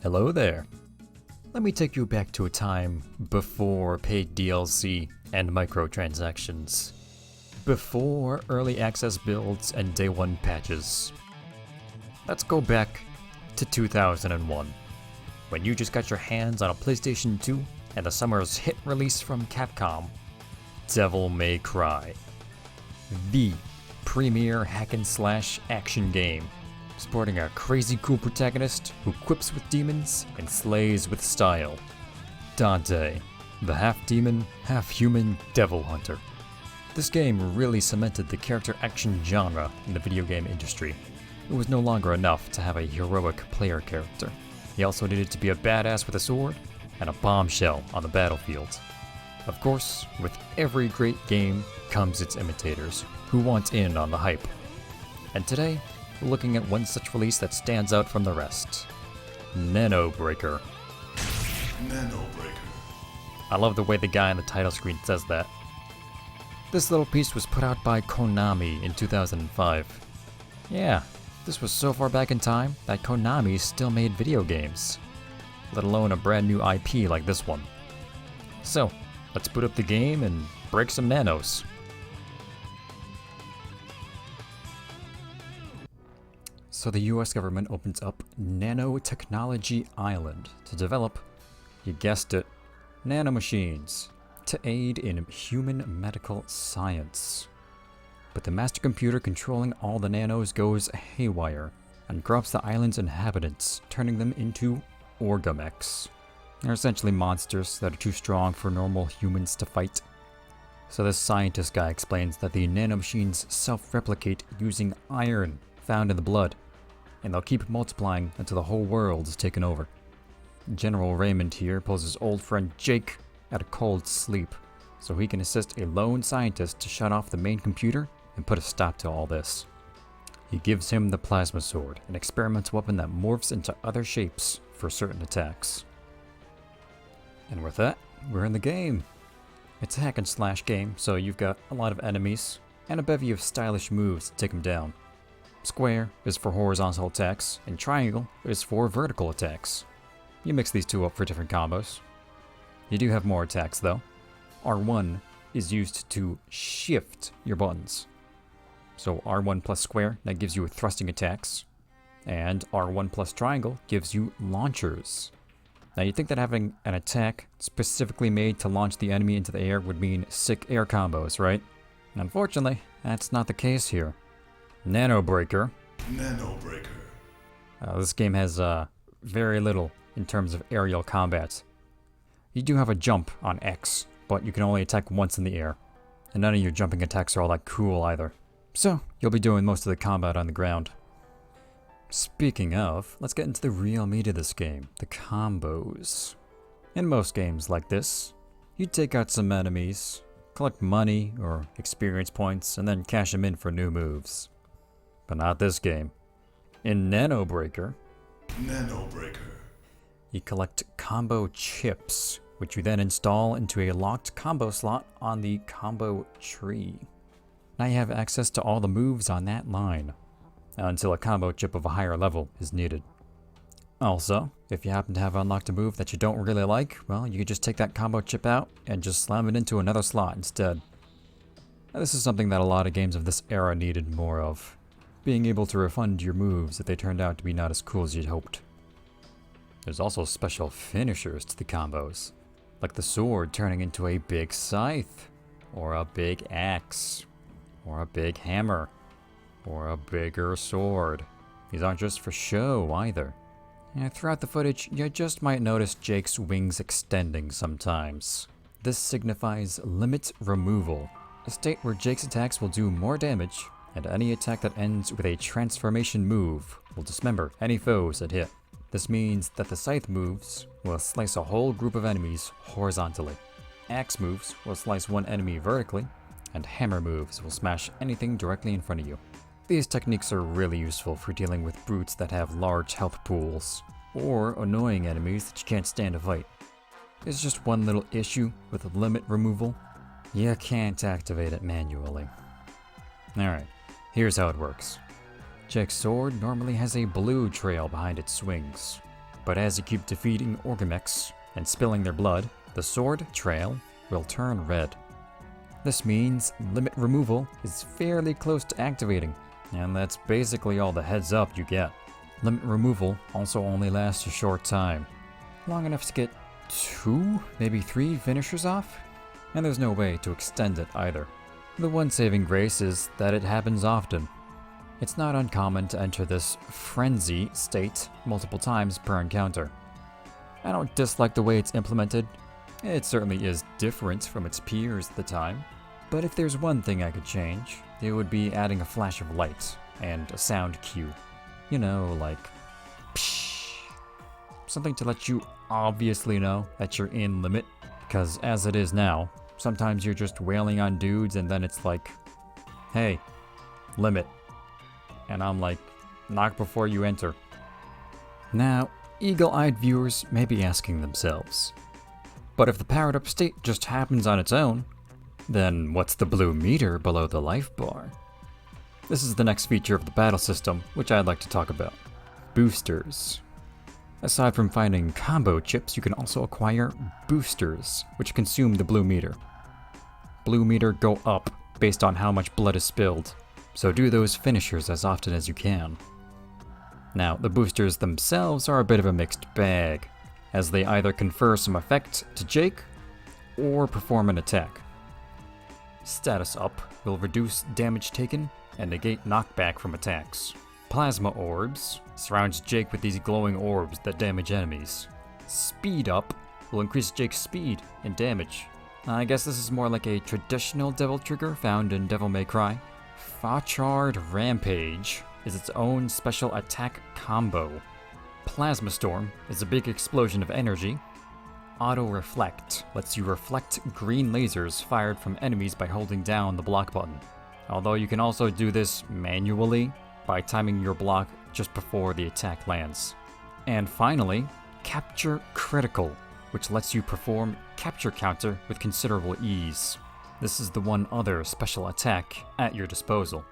Hello there. Let me take you back to a time before paid DLC and microtransactions. Before early access builds and day one patches. Let's go back to 2001, when you just got your hands on a PlayStation 2 and the summer's hit release from Capcom, Devil May Cry. The premier hack-and-slash action game, sporting a crazy cool protagonist who quips with demons and slays with style. Dante, the half-demon, half-human devil hunter. This game really cemented the character action genre in the video game industry. It was no longer enough to have a heroic player character. He also needed to be a badass with a sword and a bombshell on the battlefield. Of course, with every great game comes its imitators, who want in on the hype. And today, we're looking at one such release that stands out from the rest. Nano Breaker. Nano Breaker. I love the way the guy on the title screen says that. This little piece was put out by Konami in 2005. Yeah, this was so far back in time that Konami still made video games, let alone a brand new IP like this one. So, let's boot up the game and break some nanos. So the US government opens up Nanotechnology Island to develop, you guessed it, nanomachines to aid in human medical science. But the master computer controlling all the nanos goes haywire and corrupts the island's inhabitants, turning them into orgamechs. They're essentially monsters that are too strong for normal humans to fight. So this scientist guy explains that the nanomachines self-replicate using iron found in the blood, and they'll keep multiplying until the whole world is taken over. General Raymond here pulls his old friend Jake out of cold sleep, so he can assist a lone scientist to shut off the main computer and put a stop to all this. He gives him the plasma sword, an experimental weapon that morphs into other shapes for certain attacks. And with that, we're in the game. It's a hack and slash game, so you've got a lot of enemies and a bevy of stylish moves to take them down. Square is for horizontal attacks, and triangle is for vertical attacks. You mix these two up for different combos. You do have more attacks though. R1 is used to shift your buttons. So R1 plus square, that gives you thrusting attacks. And R1 plus triangle gives you launchers. Now you'd think that having an attack specifically made to launch the enemy into the air would mean sick air combos, right? And unfortunately, that's not the case here. Nano Breaker. Nano Breaker. This game has very little in terms of aerial combat. You do have a jump on X, but you can only attack once in the air. And none of your jumping attacks are all that cool either. So, you'll be doing most of the combat on the ground. Speaking of, let's get into the real meat of this game, the combos. In most games like this, you take out some enemies, collect money or experience points, and then cash them in for new moves. But not this game. In Nano Breaker, you collect combo chips, which you then install into a locked combo slot on the combo tree. Now you have access to all the moves on that line, until a combo chip of a higher level is needed. Also, if you happen to have unlocked a move that you don't really like, well, you can just take that combo chip out and just slam it into another slot instead. Now, this is something that a lot of games of this era needed more of, being able to refund your moves if they turned out to be not as cool as you'd hoped. There's also special finishers to the combos, like the sword turning into a big scythe, or a big axe, or a big hammer, or a bigger sword. These aren't just for show either. And throughout the footage, you just might notice Jake's wings extending sometimes. This signifies limit removal, a state where Jake's attacks will do more damage, and any attack that ends with a transformation move will dismember any foes that hit. This means that the scythe moves will slice a whole group of enemies horizontally. Axe moves will slice one enemy vertically, and hammer moves will smash anything directly in front of you. These techniques are really useful for dealing with brutes that have large health pools, or annoying enemies that you can't stand to fight. There's just one little issue with limit removal. You can't activate it manually. Alright, here's how it works. Jake's sword normally has a blue trail behind its swings, But as you keep defeating Orgamechs and spilling their blood, the sword trail will turn red. This means limit removal is fairly close to activating, and that's basically all the heads up you get. Limit removal also only lasts a short time, long enough to get 2, maybe 3 finishers off, and there's no way to extend it either. The one saving grace is that it happens often. It's not uncommon to enter this frenzy state multiple times per encounter. I don't dislike the way it's implemented. It certainly is different from its peers at the time, but if there's one thing I could change, it would be adding a flash of light and a sound cue. You know, like psh, something to let you obviously know that you're in limit, because as it is now, sometimes you're just wailing on dudes and then it's like, hey, limit. And I'm like, knock before you enter. Now, eagle-eyed viewers may be asking themselves, but if the powered up state just happens on its own, then what's the blue meter below the life bar? This is the next feature of the battle system, which I'd like to talk about. Boosters. Aside from finding combo chips, you can also acquire boosters, which consume the blue meter. Blue meter go up based on how much blood is spilled, so do those finishers as often as you can. Now, the boosters themselves are a bit of a mixed bag, as they either confer some effect to Jake, or perform an attack. Status up will reduce damage taken and negate knockback from attacks. Plasma orbs surrounds Jake with these glowing orbs that damage enemies. Speed up will increase Jake's speed and damage. I guess this is more like a traditional devil trigger found in Devil May Cry. Fachard Rampage is its own special attack combo. Plasma Storm is a big explosion of energy. Auto Reflect lets you reflect green lasers fired from enemies by holding down the block button. Although you can also do this manually by timing your block just before the attack lands. And finally, Capture Critical, which lets you perform capture counter with considerable ease. This is the one other special attack at your disposal.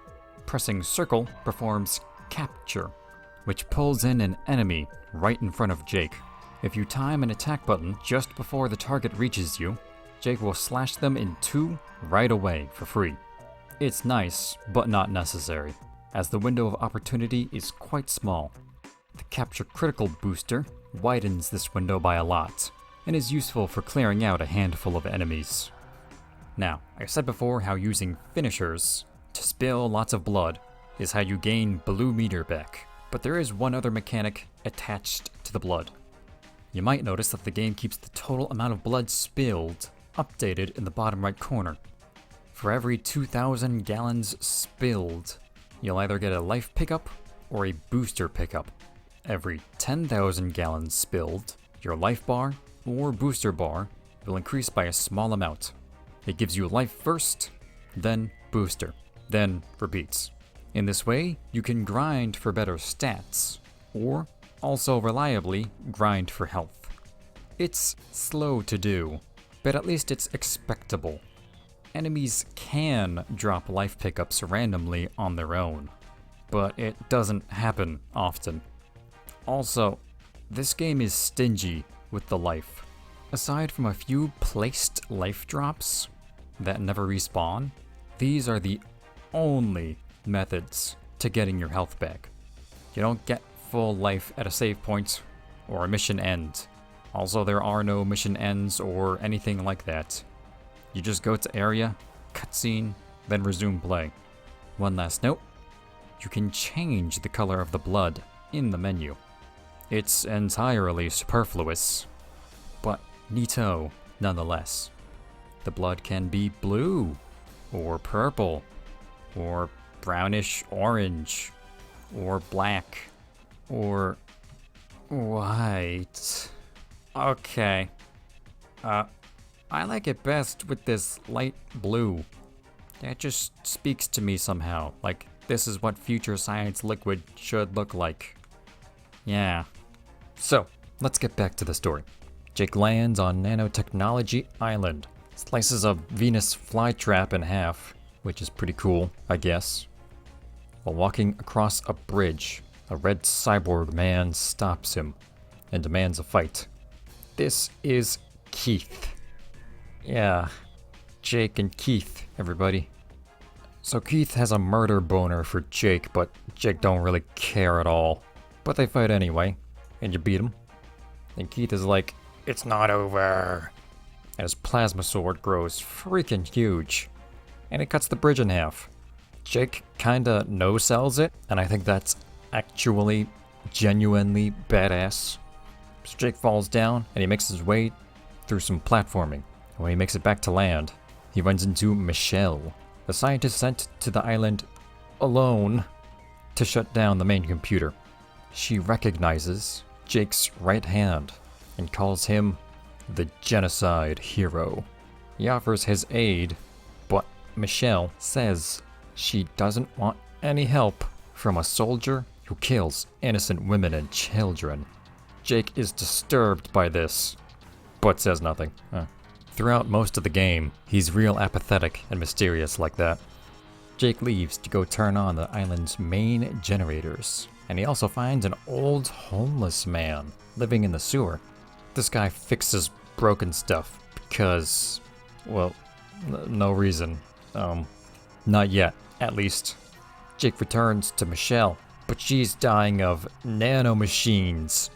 Pressing circle performs capture, which pulls in an enemy right in front of Jake. If you time an attack button just before the target reaches you, Jake will slash them in 2 right away for free. It's nice, but not necessary, as the window of opportunity is quite small. The Capture Critical booster widens this window by a lot, and is useful for clearing out a handful of enemies. Now, I said before how using finishers to spill lots of blood is how you gain blue meter back, but there is one other mechanic attached to the blood. You might notice that the game keeps the total amount of blood spilled updated in the bottom right corner. For every 2,000 gallons spilled, you'll either get a life pickup or a booster pickup. Every 10,000 gallons spilled, your life bar or booster bar will increase by a small amount. It gives you life first, then booster, then repeats. In this way, you can grind for better stats, or also reliably grind for health. It's slow to do, but at least it's expectable. Enemies can drop life pickups randomly on their own, but it doesn't happen often. Also, this game is stingy with the life. Aside from a few placed life drops that never respawn, these are the only methods to getting your health back. You don't get full life at a save point or a mission end. Also, there are no mission ends or anything like that. You just go to area, cutscene, then resume play. One last note, you can change the color of the blood in the menu. It's entirely superfluous, but neato nonetheless. The blood can be blue, or purple, or brownish orange, or black, or white. Okay. I like it best with this light blue. That just speaks to me somehow, like this is what future science liquid should look like. Yeah. So, let's get back to the story. Jake lands on Nanotechnology Island, slices a Venus flytrap in half, which is pretty cool, I guess. While walking across a bridge, a red cyborg man stops him. and demands a fight. This is Keith. Yeah, Jake and Keith, everybody. So Keith has a murder boner for Jake, but Jake don't really care at all. But they fight anyway, and you beat him. And Keith is like, "It's not over." And his plasma sword grows freaking huge, and it cuts the bridge in half. Jake kinda no-sells it, and I think that's actually genuinely badass. So Jake falls down, and he makes his way through some platforming. And when he makes it back to land, he runs into Michelle, the scientist sent to the island alone to shut down the main computer. She recognizes Jake's right hand and calls him the genocide hero. He offers his aid, but Michelle says she doesn't want any help from a soldier who kills innocent women and children. Jake is disturbed by this, but says nothing. Throughout most of the game, he's real apathetic and mysterious like that. Jake leaves to go turn on the island's main generators, and he also finds an old homeless man living in the sewer. This guy fixes broken stuff because, well, no reason. Not yet, at least. Jake returns to Michelle, but she's dying of nanomachines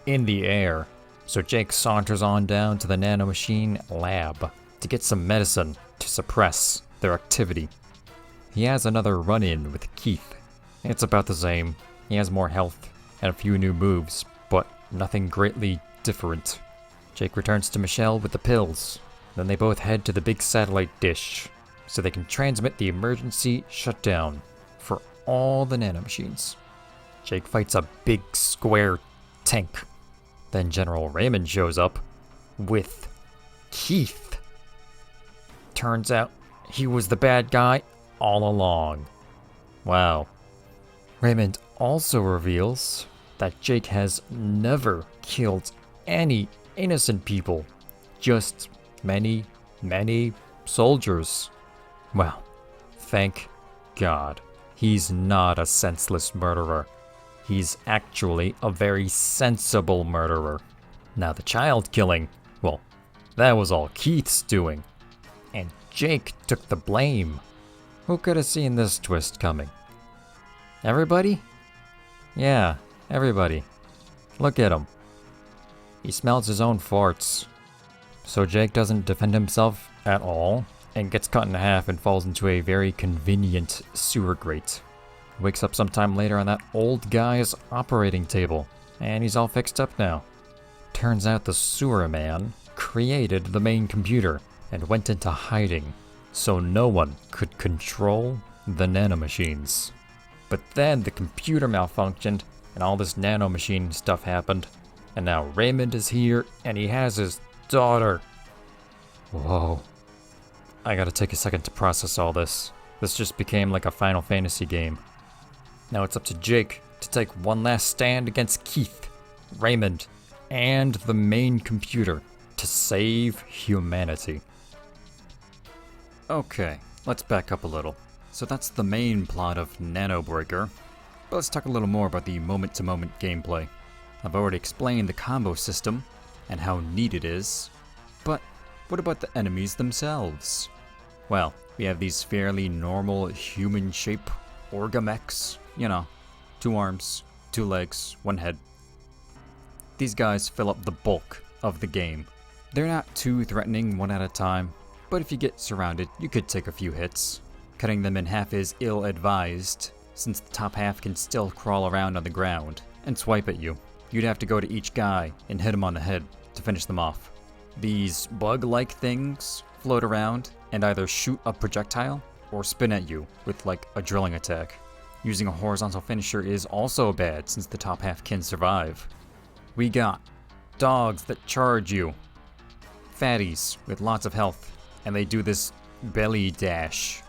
in the air. So Jake saunters on down to the nanomachine lab to get some medicine to suppress their activity. He has another run-in with Keith. It's about the same. He has more health and a few new moves, but nothing greatly different. Jake returns to Michelle with the pills. Then they both head to the big satellite dish so they can transmit the emergency shutdown for all the nanomachines. Jake fights a big square tank. Then General Raymond shows up with Keith. Turns out he was the bad guy all along. Wow. Raymond also reveals that Jake has never killed any innocent people, just many, many soldiers. Well, thank God. He's not a senseless murderer. He's actually a very sensible murderer. Now the child killing, well, that was all Keith's doing. And Jake took the blame. Who could have seen this twist coming? Everybody? Yeah, everybody. Look at him. He smells his own farts. So Jake doesn't defend himself at all, and gets cut in half and falls into a very convenient sewer grate. Wakes up sometime later on that old guy's operating table, and he's all fixed up now. Turns out the sewer man created the main computer and went into hiding, so no one could control the nanomachines. But then the computer malfunctioned, and all this nanomachine stuff happened, and now Raymond is here, and he has his daughter. Whoa. I gotta take a second to process all this. This just became like a Final Fantasy game. Now it's up to Jake to take one last stand against Keith, Raymond, and the main computer to save humanity. Okay, let's back up a little. So that's the main plot of Nano Breaker. But let's talk a little more about the moment-to-moment gameplay. I've already explained the combo system and how neat it is, but what about the enemies themselves? Well, we have these fairly normal human shape orgamechs. You know, 2 arms, 2 legs, 1 head. These guys fill up the bulk of the game. They're not too threatening one at a time, but if you get surrounded, you could take a few hits. Cutting them in half is ill-advised, since the top half can still crawl around on the ground and swipe at you. You'd have to go to each guy and hit him on the head to finish them off. These bug-like things float around and either shoot a projectile or spin at you with like a drilling attack. Using a horizontal finisher is also bad since the top half can survive. We got dogs that charge you, fatties with lots of health, and they do this belly dash.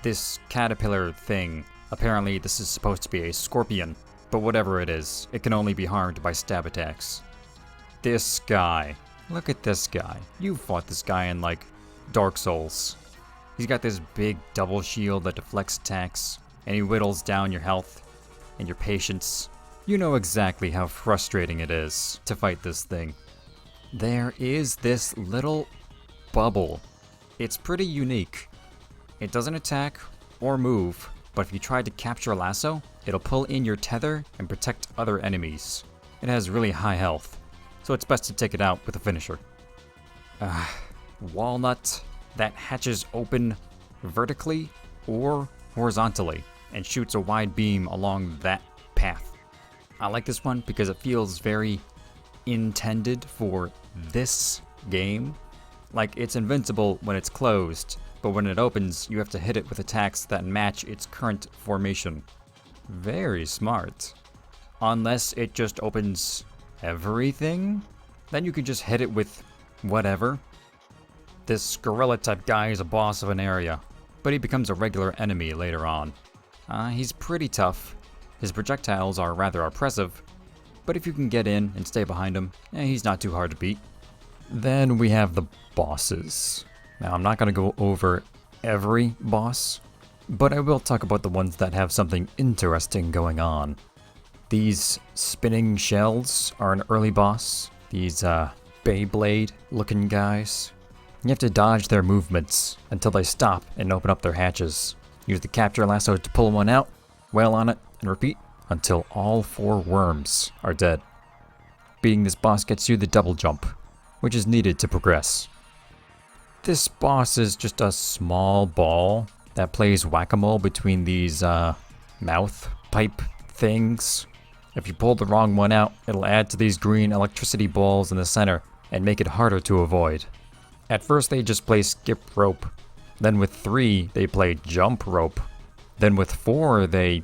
This caterpillar thing, apparently this is supposed to be a scorpion, but whatever it is, it can only be harmed by stab attacks. This guy, look at this guy. You fought this guy in like Dark Souls. He's got this big double shield that deflects attacks, and he whittles down your health and your patience you know exactly how frustrating it is to fight this thing. There is this little bubble. It's pretty unique. It doesn't attack or move, but if you try to capture a lasso, it'll pull in your tether and protect other enemies. It has really high health, so it's best to take it out with a finisher. Walnut that hatches open vertically or horizontally and shoots a wide beam along that path. I like this one because it feels very intended for this game. Like, it's invincible when it's closed, but when it opens, you have to hit it with attacks that match its current formation. Very smart. Unless it just opens everything, then you can just hit it with whatever. This gorilla type guy is a boss of an area, but he becomes a regular enemy later on. He's pretty tough. His projectiles are rather oppressive, but if you can get in and stay behind him, he's not too hard to beat. Then we have the bosses. Now, I'm not going to go over every boss, but I will talk about the ones that have something interesting going on. These spinning shells are an early boss. These Beyblade looking guys. You have to dodge their movements until they stop and open up their hatches. Use the capture lasso to pull one out, wail on it, and repeat until all 4 worms are dead. Beating this boss gets you the double jump, which is needed to progress. This boss is just a small ball that plays whack-a-mole between these mouth pipe things. If you pull the wrong one out, it'll add to these green electricity balls in the center and make it harder to avoid. At first they just play skip rope, then with 3 they play jump rope, then with 4 they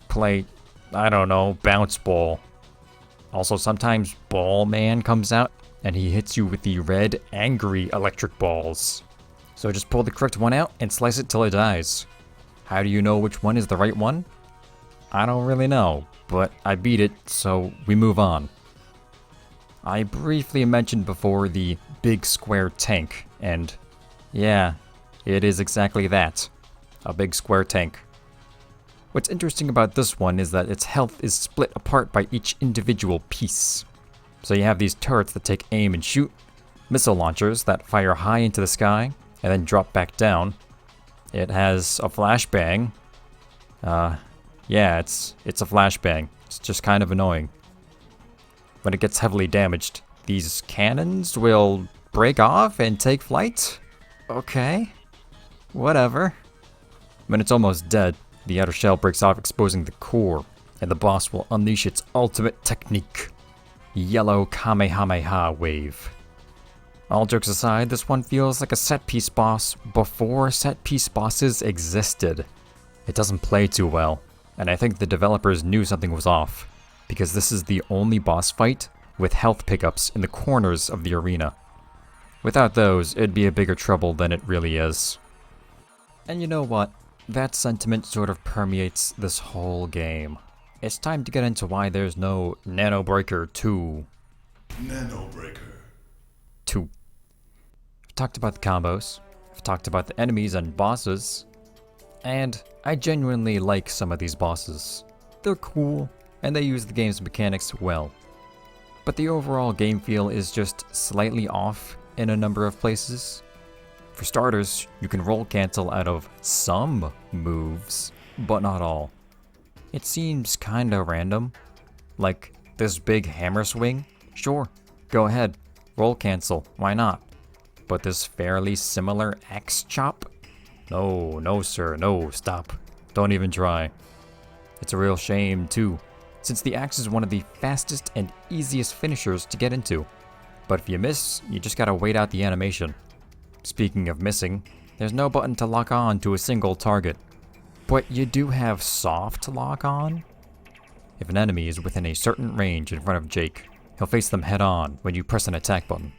play, I don't know, bounce ball. Also sometimes Ball Man comes out and he hits you with the red angry electric balls. So just pull the correct one out and slice it till it dies. How do you know which one is the right one? I don't really know, but I beat it, so we move on. I briefly mentioned before the big square tank, and yeah, it is exactly that. A big square tank. What's interesting about this one is that its health is split apart by each individual piece. So you have these turrets that take aim and shoot, missile launchers that fire high into the sky and then drop back down. It has a flashbang. Yeah, it's a flashbang. It's just kind of annoying. When it gets heavily damaged, these cannons will break off and take flight? Okay. Whatever. When it's almost dead, the outer shell breaks off, exposing the core, and the boss will unleash its ultimate technique. Yellow Kamehameha Wave. All jokes aside, this one feels like a set-piece boss before set-piece bosses existed. It doesn't play too well, and I think the developers knew something was off, because this is the only boss fight with health pickups in the corners of the arena. Without those, it'd be a bigger trouble than it really is. And you know what? That sentiment sort of permeates this whole game. It's time to get into why there's no Nano Breaker 2. Nano Breaker. 2. I've talked about the combos, I've talked about the enemies and bosses, and I genuinely like some of these bosses. They're cool, and they use the game's mechanics well. But the overall game feel is just slightly off in a number of places. For starters, you can roll cancel out of some moves, but not all. It seems kinda random. Like, this big hammer swing? Sure, go ahead, roll cancel, why not? But this fairly similar axe chop? No sir, no, stop. Don't even try. It's a real shame too, since the axe is one of the fastest and easiest finishers to get into. But if you miss, you just gotta wait out the animation. Speaking of missing, there's no button to lock on to a single target. But you do have soft lock on. If an enemy is within a certain range in front of Jake, he'll face them head on when you press an attack button.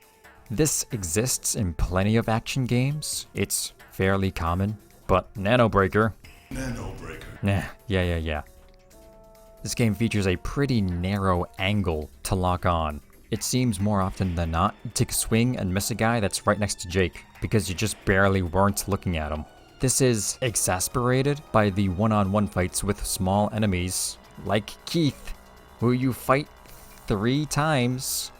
This exists in plenty of action games. It's fairly common, but Nano Breaker... Nano Breaker. Nah, yeah. This game features a pretty narrow angle to lock on. It seems more often than not, you take a swing and miss a guy that's right next to Jake, because you just barely weren't looking at him. This is exasperated by the one-on-one fights with small enemies, like Keith. who you fight 3 times.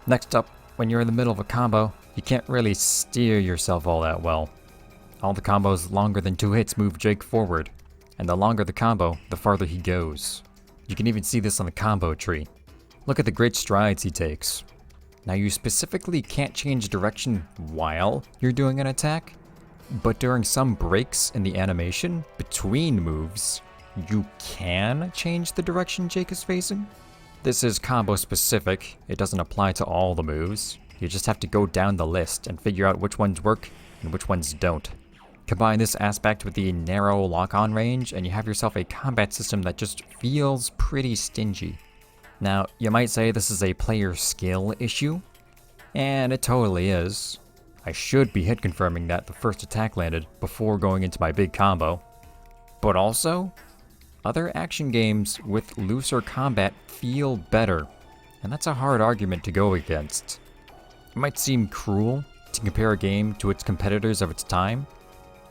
Next up, when you're in the middle of a combo, you can't really steer yourself all that well. All the combos longer than 2 hits move Jake forward, and the longer the combo, the farther he goes. You can even see this on the combo tree. Look at the great strides he takes. Now you specifically can't change direction while you're doing an attack, but during some breaks in the animation between moves, you can change the direction Jake is facing. This is combo specific, it doesn't apply to all the moves. You just have to go down the list and figure out which ones work and which ones don't. Combine this aspect with the narrow lock-on range and you have yourself a combat system that just feels pretty stingy. Now, you might say this is a player skill issue, and it totally is. I should be hit confirming that the first attack landed before going into my big combo. But also, other action games with looser combat feel better, and that's a hard argument to go against. It might seem cruel to compare a game to its competitors of its time,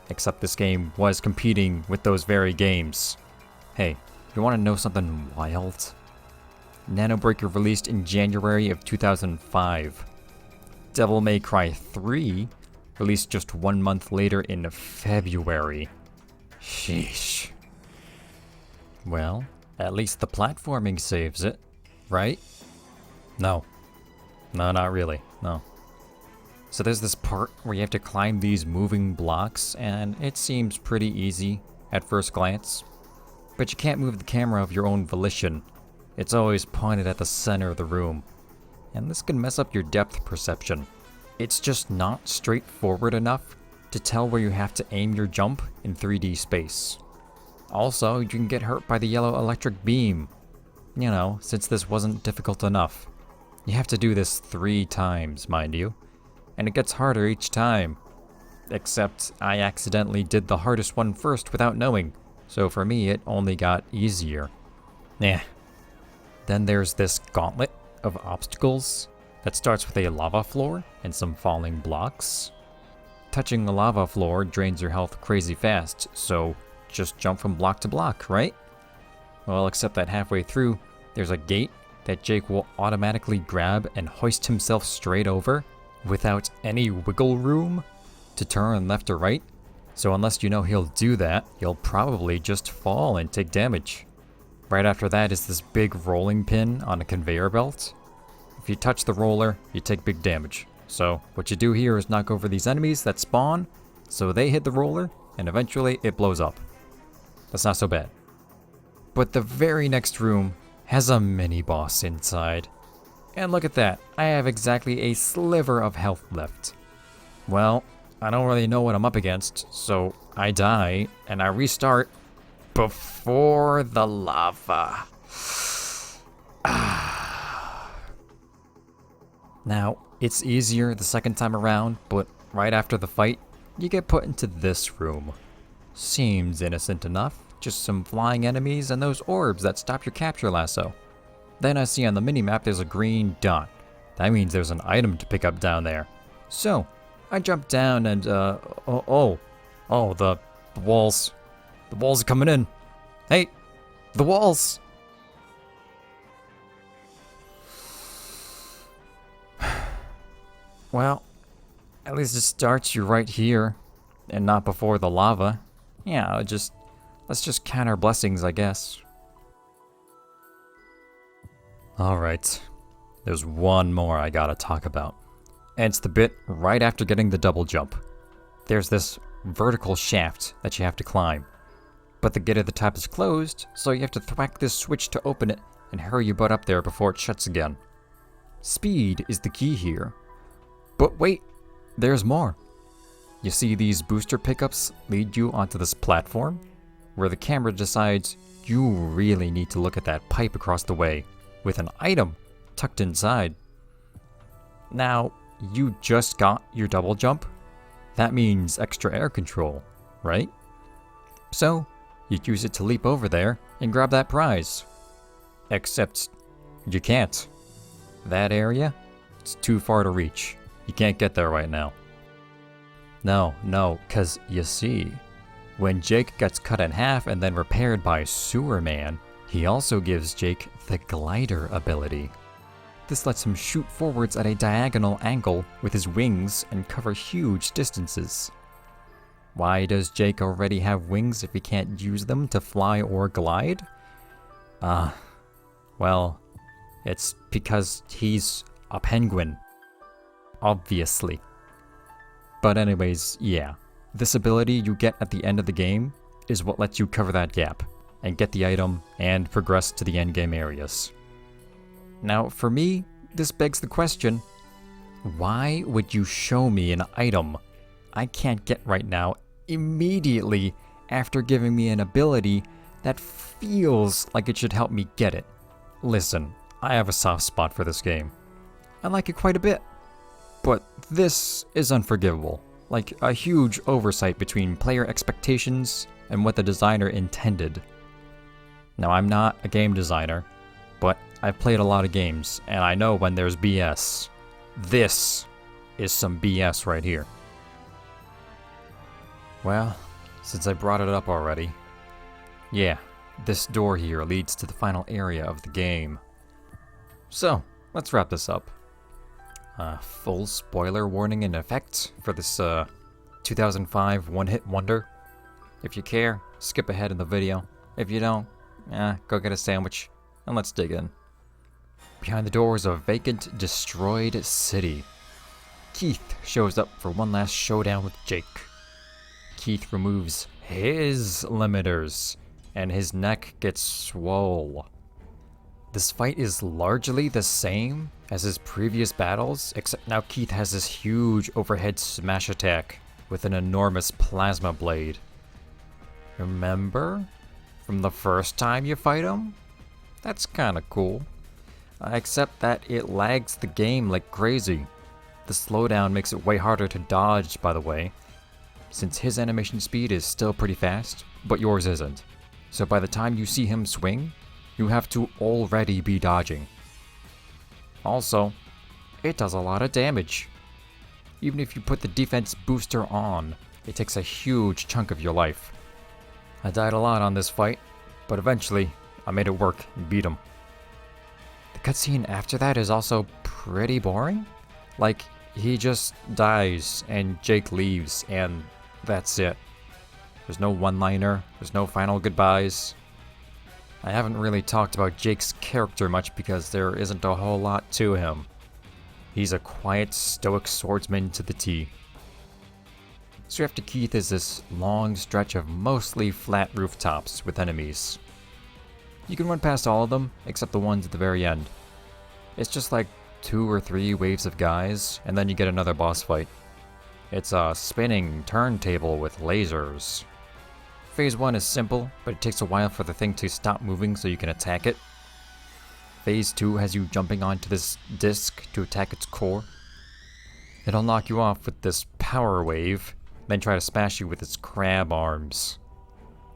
except this game was competing with those very games. Hey, you want to know something wild? Nano Breaker released in January of 2005. Devil May Cry 3 released just 1 month later in February. Sheesh. Well, at least the platforming saves it, right? No. No, not really. No. So there's this part where you have to climb these moving blocks, and it seems pretty easy at first glance. But you can't move the camera of your own volition. It's always pointed at the center of the room, and this can mess up your depth perception. It's just not straightforward enough to tell where you have to aim your jump in 3D space. Also, you can get hurt by the yellow electric beam. You know, since this wasn't difficult enough. You have to do this 3 times, mind you, and it gets harder each time. Except I accidentally did the hardest one first without knowing, so for me it only got easier. Nah. Then there's this gauntlet of obstacles that starts with a lava floor and some falling blocks. Touching the lava floor drains your health crazy fast, so just jump from block to block, right? Well, except that halfway through, there's a gate that Jake will automatically grab and hoist himself straight over without any wiggle room to turn left or right. So unless you know he'll do that, you'll probably just fall and take damage. Right after that is this big rolling pin on a conveyor belt. If you touch the roller, you take big damage. So what you do here is knock over these enemies that spawn, so they hit the roller, and eventually it blows up. That's not so bad. But the very next room has a mini-boss inside. And look at that, I have exactly a sliver of health left. Well, I don't really know what I'm up against, so I die, and I restart before the lava. Now, it's easier the second time around, but right after the fight, you get put into this room. Seems innocent enough, just some flying enemies and those orbs that stop your capture lasso. Then I see on the minimap there's a green dot. That means there's an item to pick up down there. So, I jump down and, the walls. The walls are coming in. Hey, the walls! Well, at least it starts you right here, and not before the lava. Yeah, let's just count our blessings, I guess. Alright, there's one more I gotta talk about. And it's the bit right after getting the double jump. There's this vertical shaft that you have to climb. But the gate at the top is closed, so you have to thwack this switch to open it and hurry your butt up there before it shuts again. Speed is the key here. But wait, there's more. You see these booster pickups lead you onto this platform, where the camera decides you really need to look at that pipe across the way, with an item tucked inside. Now, you just got your double jump. That means extra air control, right? So, you'd use it to leap over there and grab that prize. Except, you can't. That area, it's too far to reach. You can't get there right now. No, cause you see, when Jake gets cut in half and then repaired by Sewer Man, He also gives Jake the glider ability. This lets him shoot forwards at a diagonal angle with his wings and cover huge distances. Why does Jake already have wings if he can't use them to fly or glide? Well, it's because he's a penguin. Obviously. But anyways, yeah. This ability you get at the end of the game is what lets you cover that gap and get the item and progress to the endgame areas. Now, for me, this begs the question, why would you show me an item I can't get right now immediately after giving me an ability that feels like it should help me get it? Listen, I have a soft spot for this game. I like it quite a bit. But this is unforgivable. Like a huge oversight between player expectations and what the designer intended. Now, I'm not a game designer, but I've played a lot of games, and I know when there's BS. This is some BS right here. Well, since I brought it up already, yeah, this door here leads to the final area of the game. So, let's wrap this up. Full spoiler warning in effect for this 2005 one-hit wonder. If you care, skip ahead in the video. If you don't, go get a sandwich and let's dig in. Behind the door is a vacant, destroyed city. Keith shows up for one last showdown with Jake. Keith removes his limiters, and his neck gets swole. This fight is largely the same as his previous battles, except now Keith has this huge overhead smash attack with an enormous plasma blade. Remember? From the first time you fight him? That's kinda cool. Except that it lags the game like crazy. The slowdown makes it way harder to dodge, by the way, since his animation speed is still pretty fast, but yours isn't. So by the time you see him swing, you have to already be dodging. Also, it does a lot of damage. Even if you put the defense booster on, it takes a huge chunk of your life. I died a lot on this fight, but eventually I made it work and beat him. The cutscene after that is also pretty boring. Like, he just dies and Jake leaves and that's it. There's no one-liner, there's no final goodbyes. I haven't really talked about Jake's character much because there isn't a whole lot to him. He's a quiet, stoic swordsman to the T. So after Keith is this long stretch of mostly flat rooftops with enemies. You can run past all of them, except the ones at the very end. It's just like 2 or 3 waves of guys, and then you get another boss fight. It's a spinning turntable with lasers. Phase 1 is simple, but it takes a while for the thing to stop moving so you can attack it. Phase 2 has you jumping onto this disc to attack its core. It'll knock you off with this power wave, then try to smash you with its crab arms.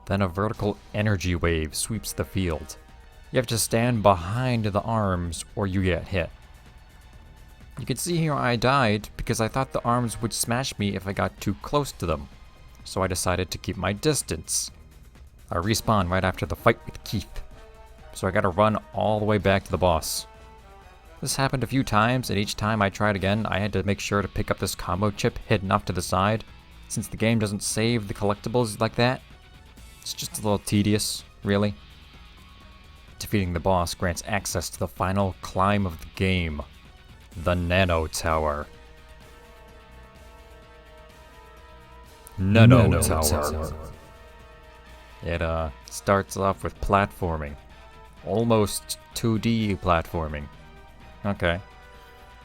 Then a vertical energy wave sweeps the field. You have to stand behind the arms or you get hit. You can see here I died because I thought the arms would smash me if I got too close to them. So I decided to keep my distance. I respawn right after the fight with Keith. So I gotta run all the way back to the boss. This happened a few times, and each time I tried again, I had to make sure to pick up this combo chip hidden off to the side, since the game doesn't save the collectibles like that. It's just a little tedious, really. Defeating the boss grants access to the final climb of the game, the Nano Tower. Nano Tower. It starts off with platforming. Almost 2D platforming. Okay.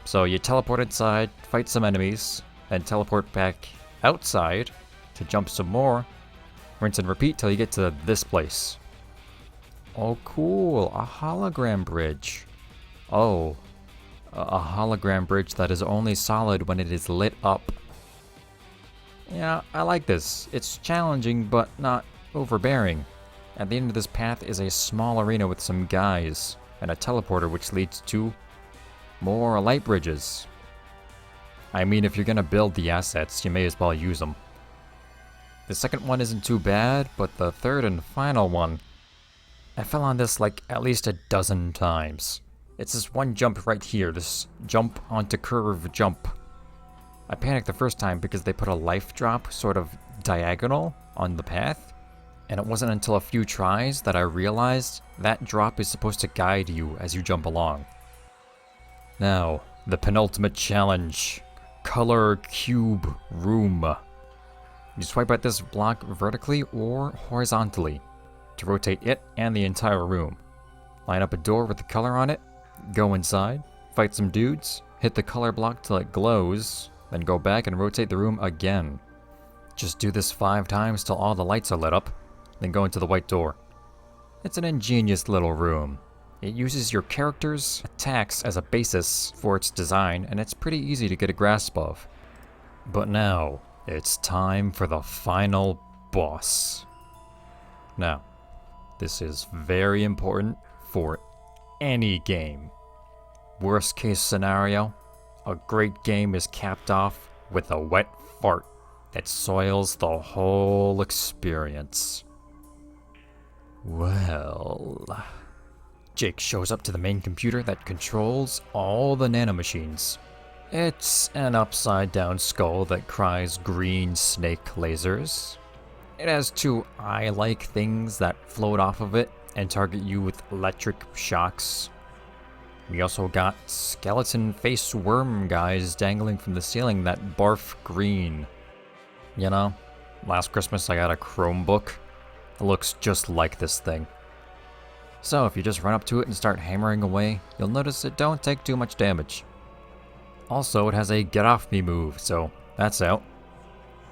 So you teleport inside, fight some enemies, then teleport back outside to jump some more. Rinse and repeat till you get to this place. Oh cool, a hologram bridge. Oh, a hologram bridge that is only solid when it is lit up. Yeah, I like this. It's challenging, but not overbearing. At the end of this path is a small arena with some guys, and a teleporter which leads to more light bridges. I mean, if you're gonna build the assets, you may as well use them. The second one isn't too bad, but the third and final one, I fell on this like at least a dozen times. It's this one jump right here, this jump onto curve jump. I panicked the first time because they put a life drop sort of diagonal on the path, and it wasn't until a few tries that I realized that drop is supposed to guide you as you jump along. Now, the penultimate challenge. Color Cube Room. You swipe at this block vertically or horizontally to rotate it and the entire room. Line up a door with the color on it, go inside, fight some dudes, hit the color block till it glows, then go back and rotate the room again. Just do this 5 times till all the lights are lit up, then go into the white door. It's an ingenious little room. It uses your character's attacks as a basis for its design, and it's pretty easy to get a grasp of. But now, it's time for the final boss. Now, this is very important for any game. Worst case scenario, a great game is capped off with a wet fart that soils the whole experience. Well... Jake shows up to the main computer that controls all the nanomachines. It's an upside-down skull that cries green snake lasers. It has 2 eye-like things that float off of it and target you with electric shocks. We also got skeleton face worm guys dangling from the ceiling that barf green. You know, last Christmas I got a Chromebook. It looks just like this thing. So if you just run up to it and start hammering away, you'll notice it don't take too much damage. Also, it has a get off me move, so that's out.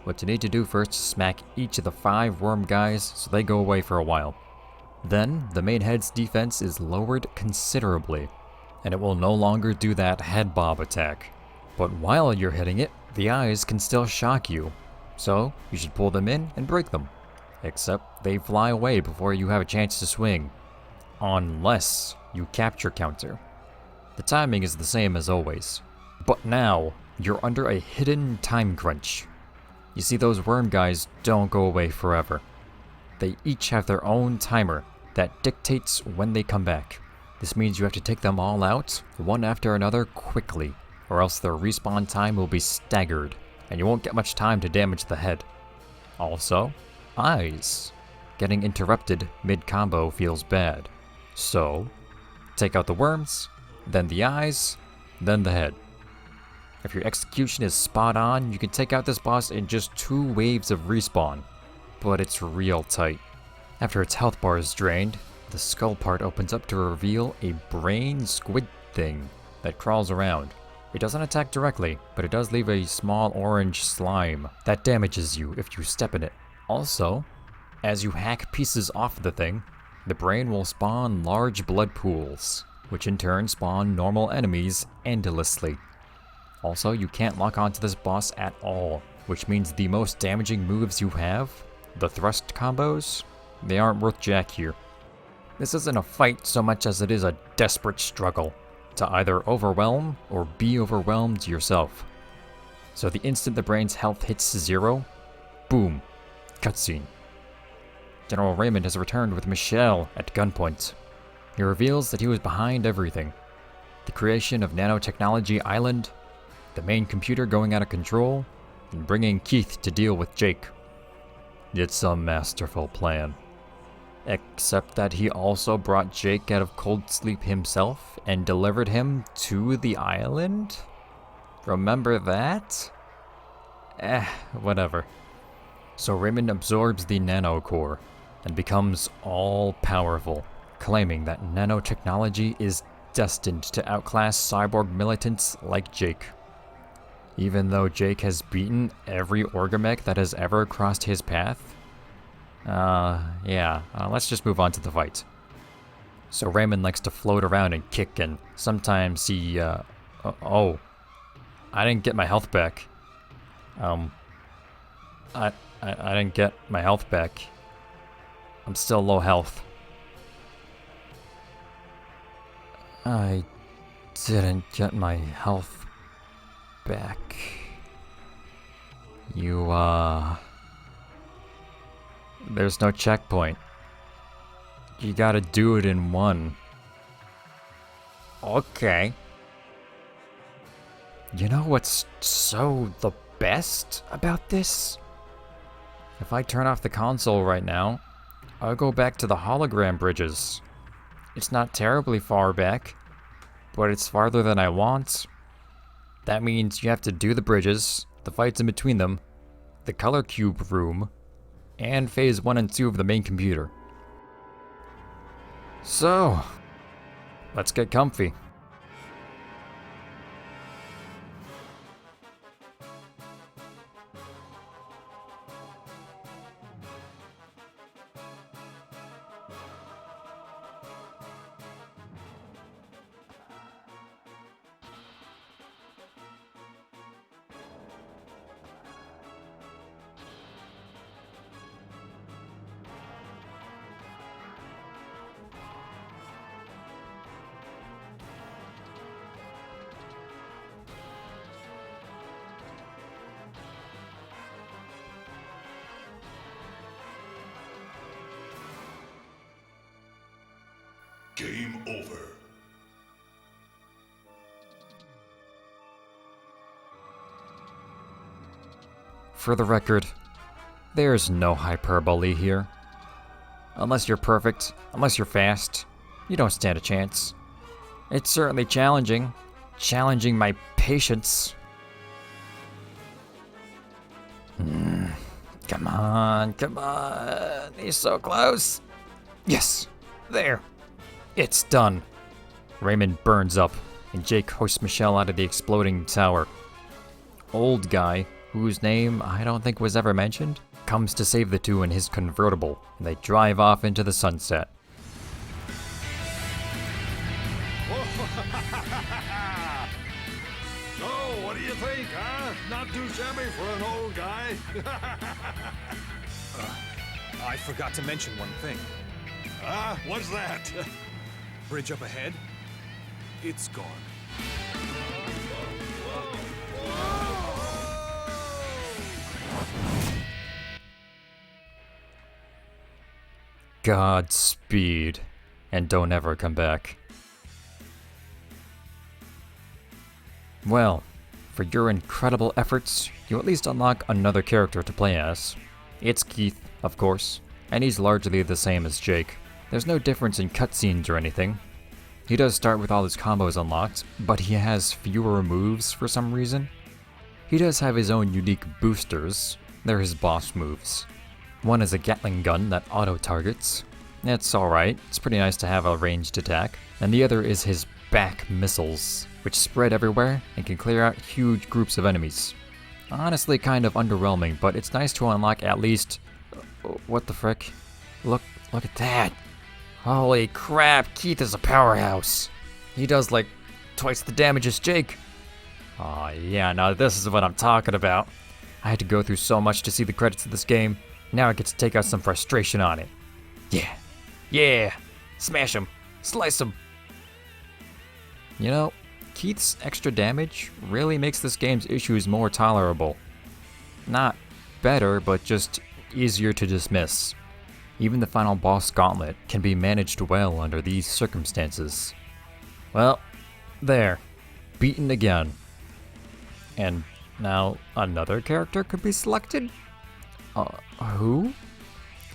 What you need to do first is smack each of the 5 worm guys so they go away for a while. Then, the main head's defense is lowered considerably, and it will no longer do that head bob attack. But while you're hitting it, the eyes can still shock you, so you should pull them in and break them. Except they fly away before you have a chance to swing. Unless you capture counter. The timing is the same as always. But now, you're under a hidden time crunch. You see, those worm guys don't go away forever. They each have their own timer that dictates when they come back. This means you have to take them all out, one after another quickly, or else their respawn time will be staggered, and you won't get much time to damage the head. Also, eyes. Getting interrupted mid-combo feels bad. So, take out the worms, then the eyes, then the head. If your execution is spot on, you can take out this boss in just 2 waves of respawn, but it's real tight. After its health bar is drained, the skull part opens up to reveal a brain squid thing that crawls around. It doesn't attack directly, but it does leave a small orange slime that damages you if you step in it. Also, as you hack pieces off the thing, the brain will spawn large blood pools, which in turn spawn normal enemies endlessly. Also, you can't lock onto this boss at all, which means the most damaging moves you have, the thrust combos, they aren't worth jack here. This isn't a fight so much as it is a desperate struggle to either overwhelm or be overwhelmed yourself. So the instant the brain's health hits 0, boom, cutscene. General Raymond has returned with Michelle at gunpoint. He reveals that he was behind everything. The creation of Nanotechnology Island, the main computer going out of control, and bringing Keith to deal with Jake. It's a masterful plan. Except that he also brought Jake out of cold sleep himself and delivered him to the island? Remember that? Whatever. So Raymond absorbs the nano core and becomes all-powerful, claiming that nanotechnology is destined to outclass cyborg militants like Jake. Even though Jake has beaten every Orgamech that has ever crossed his path? Let's just move on to the fight. So Raymond likes to float around and kick, and sometimes he, I didn't get my health back. I didn't get my health back. I'm still low health. I didn't get my health back. There's no checkpoint. you gotta do it in one. Okay. You know what's so the best about this? If I turn off the console right now, I'll go back to the hologram bridges. It's not terribly far back, but it's farther than I want. That means you have to do the bridges, the fights in between them, the color cube room, and phase 1 and 2 of the main computer. So, let's get comfy. Game over. For the record, there's no hyperbole here. Unless you're perfect, unless you're fast, you don't stand a chance. It's certainly challenging my patience. Come on, he's so close. Yes, there. It's done. Raymond burns up, and Jake hoists Michelle out of the exploding tower. Old guy, whose name I don't think was ever mentioned, comes to save the two in his convertible, and they drive off into the sunset. So, what do you think, huh? Not too shabby for an old guy. I forgot to mention one thing. What's that? Bridge up ahead. It's gone. Godspeed, and don't ever come back. Well, for your incredible efforts, you at least unlock another character to play as. It's Keith, of course, and he's largely the same as Jake. There's no difference in cutscenes or anything. He does start with all his combos unlocked, but he has fewer moves for some reason. He does have his own unique boosters. They're his boss moves. One is a Gatling gun that auto-targets. It's alright, it's pretty nice to have a ranged attack. And the other is his back missiles, which spread everywhere and can clear out huge groups of enemies. Honestly kind of underwhelming, but it's nice to unlock at least... What the frick? Look at that! Holy crap, Keith is a powerhouse! He does like twice the damage as Jake. Aw, yeah, now this is what I'm talking about. I had to go through so much to see the credits of this game. Now I get to take out some frustration on it. Yeah, smash him, slice him. You know, Keith's extra damage really makes this game's issues more tolerable. Not better, but just easier to dismiss. Even the final boss gauntlet can be managed well under these circumstances. Well, there. Beaten again. And now another character could be selected? Who?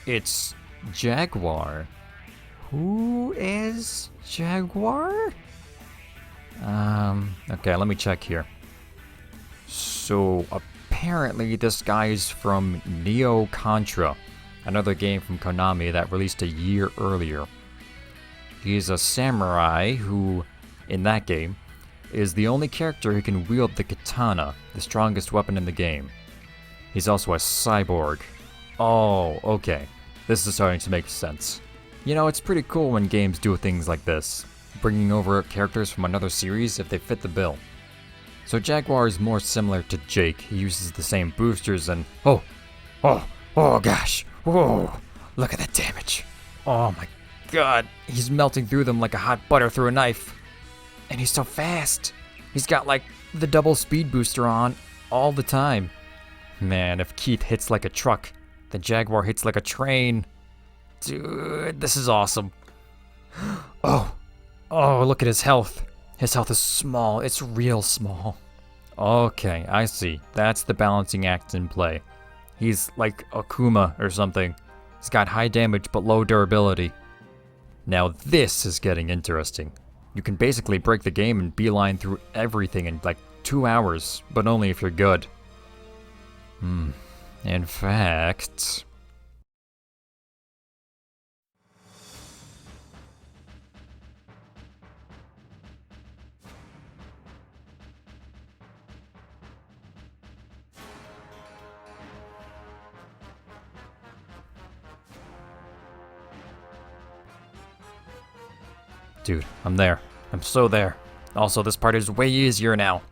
It's Jaguar. Who is Jaguar? Okay, let me check here. So, apparently this guy's from Neo Contra, another game from Konami that released a year earlier. He's a samurai who, in that game, is the only character who can wield the katana, the strongest weapon in the game. He's also a cyborg. Oh, okay. This is starting to make sense. You know, it's pretty cool when games do things like this, bringing over characters from another series if they fit the bill. So Jaguar is more similar to Jake. He uses the same boosters and... Oh gosh. Whoa, look at that damage. Oh my god, he's melting through them like a hot butter through a knife. And he's so fast. He's got like the double speed booster on all the time. Man, if Keith hits like a truck, the Jaguar hits like a train. Dude, this is awesome. Oh, look at his health. His health is small. It's real small. Okay, I see. That's the balancing act in play. He's like Akuma or something. He's got high damage but low durability. Now this is getting interesting. You can basically break the game and beeline through everything in like 2 hours, but only if you're good. In fact... Dude, I'm there. I'm so there. Also, this part is way easier now.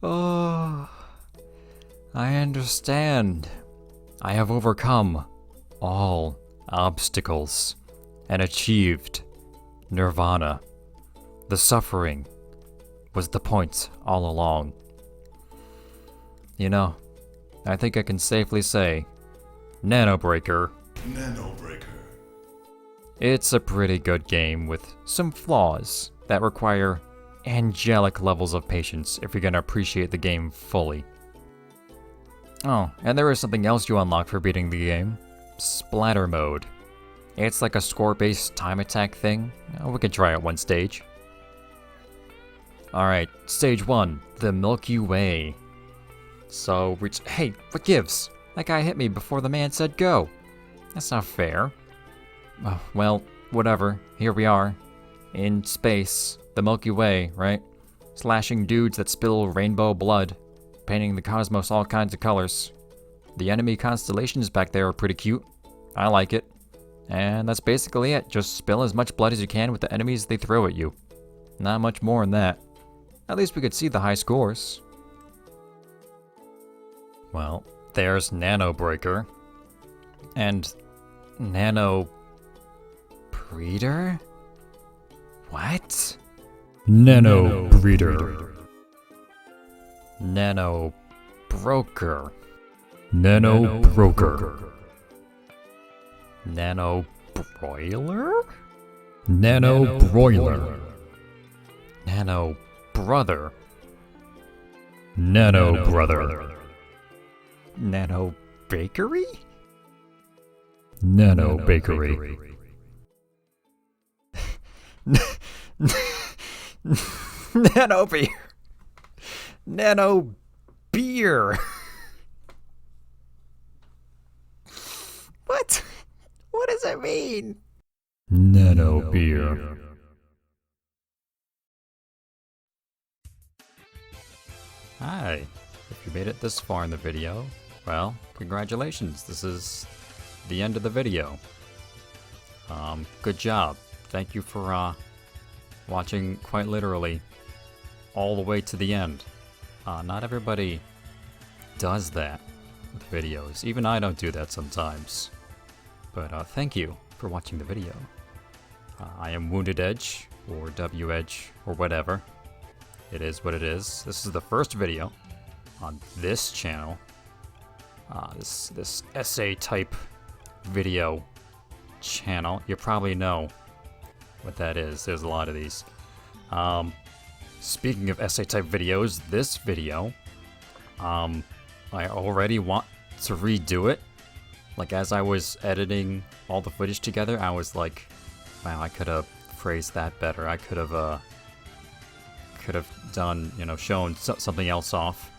Oh, I understand. I have overcome all obstacles and achieved nirvana. The suffering was the point all along. You know, I think I can safely say, Nano Breaker. Nano Breaker. It's a pretty good game with some flaws that require angelic levels of patience if you're gonna appreciate the game fully. Oh, and there is something else you unlock for beating the game. Splatter mode. It's like a score-based time attack thing. We can try it one stage. Alright, stage 1, the Milky Way. So, hey, what gives? That guy hit me before the man said go. That's not fair. Well, whatever. Here we are. In space. The Milky Way, right? Slashing dudes that spill rainbow blood. Painting the cosmos all kinds of colors. The enemy constellations back there are pretty cute. I like it. And that's basically it. Just spill as much blood as you can with the enemies they throw at you. Not much more than that. At least we could see the high scores. Well, there's Nano Breaker. And Nano Breeder? What? Nano Breeder. Nano Broker. Nano Broker. Nano Broiler? Nano Broiler. Nano Brother. Nano Brother. Nano Bakery? Nano Bakery. Nano Beer. Nano Beer. What? What does it mean? Nano Beer. Hi. If you made it this far in the video, well, congratulations. This is the end of the video. Good job. Thank you for watching quite literally all the way to the end. Not everybody does that with videos. Even I don't do that sometimes. But thank you for watching the video. I am Wounded Edge, or W Edge, or whatever. It is what it is. This is the first video on this channel. This essay type video channel. You probably know what that is. There's a lot of these. Speaking of essay type videos, this video I already want to redo it. Like, as I was editing all the footage together, I was like, wow, I could have phrased that better. I could have done, you know, shown something else off.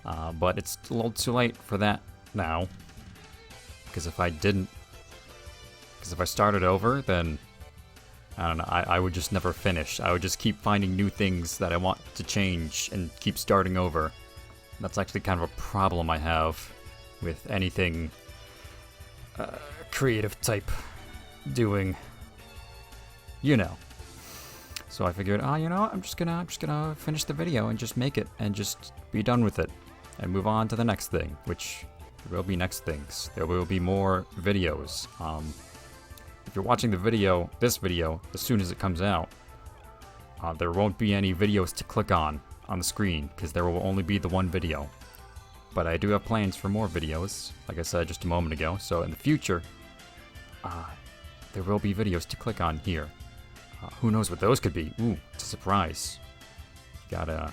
But it's a little too late for that now. Because if I started over, then, I don't know, I would just never finish. I would just keep finding new things that I want to change and keep starting over. That's actually kind of a problem I have with anything creative type doing, you know. So I figured, you know what, I'm just gonna finish the video and just make it and just be done with it and move on to the next thing, which there will be next things. There will be more videos. If you're watching this video, as soon as it comes out, there won't be any videos to click on the screen because there will only be the one video. But I do have plans for more videos, like I said just a moment ago. So in the future, there will be videos to click on here. Who knows what those could be? Ooh, it's a surprise. Gotta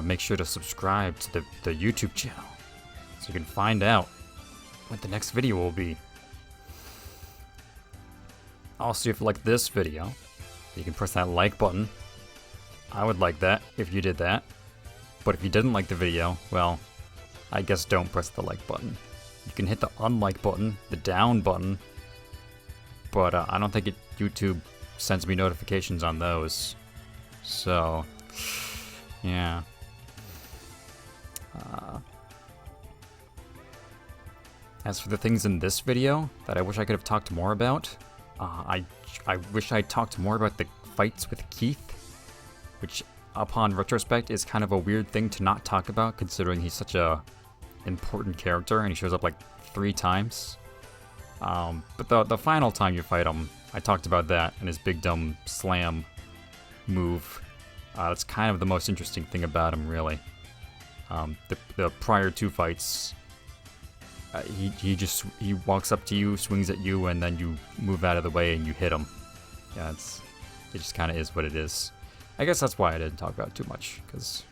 make sure to subscribe to the YouTube channel so you can find out what the next video will be. Also, if you like this video, you can press that like button. I would like that if you did that. But if you didn't like the video, well, I guess don't press the like button. You can hit the unlike button, the down button, but I don't think YouTube sends me notifications on those. So, yeah. As for the things in this video that I wish I could have talked more about, I wish I talked more about the fights with Keith, which upon retrospect is kind of a weird thing to not talk about considering he's such a important character and he shows up like 3 times. But the final time you fight him, I talked about that and his big dumb slam move. That's kind of the most interesting thing about him, really. The prior 2 fights, he walks up to you, swings at you, and then you move out of the way and you hit him. Yeah, it just kind of is what it is. I guess that's why I didn't talk about it too much, because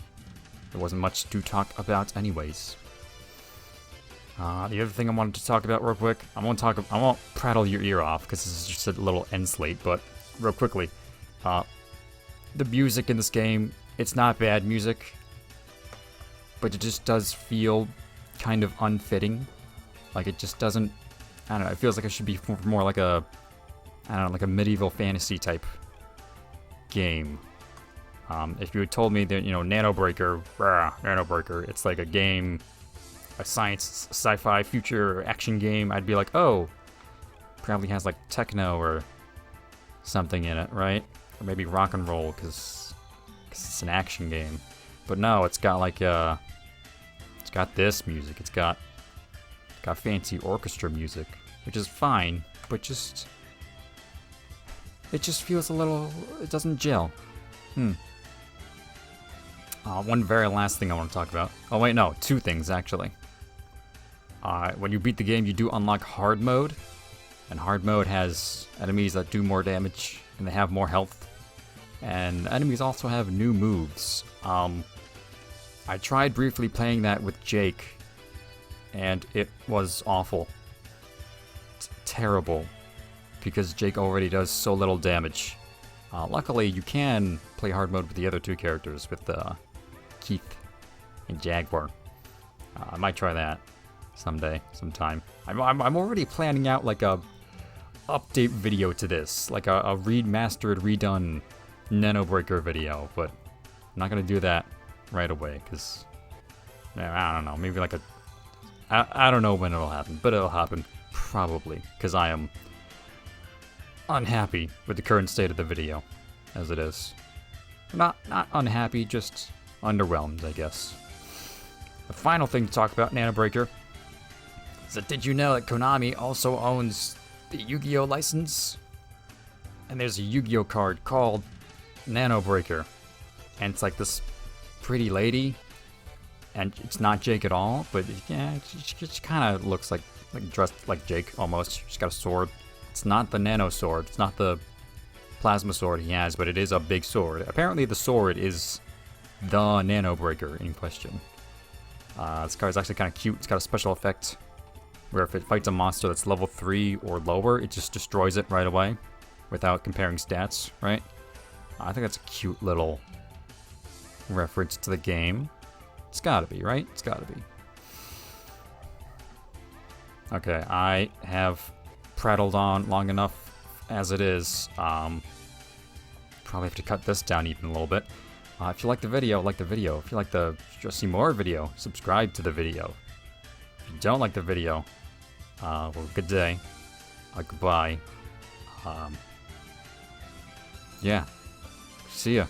there wasn't much to talk about anyways. The other thing I wanted to talk about real quick, I won't prattle your ear off, because this is just a little end slate, but real quickly, the music in this game, it's not bad music, but it just does feel kind of unfitting. Like, it just doesn't, I don't know, it feels like it should be more like a, I don't know, like a medieval fantasy type game. If you had told me that, you know, Nano Breaker, it's like a game, a science, sci-fi, future action game, I'd be like, oh, probably has like techno or something in it, right? Or maybe rock and roll, because it's an action game. But no, it's got like, it's got this music, it's got fancy orchestra music, which is fine, but it just feels a little, it doesn't gel. One very last thing I want to talk about. Oh wait, no, 2 things actually. When you beat the game, you do unlock hard mode, and hard mode has enemies that do more damage, and they have more health, and enemies also have new moves. I tried briefly playing that with Jake, and it was awful. It's terrible, because Jake already does so little damage. Luckily, you can play hard mode with the other 2 characters, with Keith and Jaguar. I might try that sometime. I'm already planning out like a update video to this, like a remastered, redone Nano Breaker video, but I'm not gonna do that right away, because I don't know, maybe like I don't know when it'll happen, but it'll happen probably, because I am unhappy with the current state of the video as it is. Not unhappy, just underwhelmed, I guess. The final thing to talk about, Nano Breaker, is that did you know that Konami also owns the Yu-Gi-Oh license? And there's a Yu-Gi-Oh card called Nano Breaker, and it's like this pretty lady, and it's not Jake at all, but yeah, she kind of looks like dressed like Jake almost. She's got a sword. It's not the nano sword, it's not the plasma sword he has, but it is a big sword. Apparently the sword is the Nano Breaker in question. This card is actually kind of cute. It's got a special effect where if it fights a monster that's level 3 or lower, it just destroys it right away without comparing stats, right? I think that's a cute little reference to the game. It's gotta be, right? It's gotta be. Okay, I have prattled on long enough as it is. Probably have to cut this down even a little bit. If you like the video, like the video. If you like to see more video, subscribe to the video. If you don't like the video, well, good day. Goodbye. Yeah. See ya.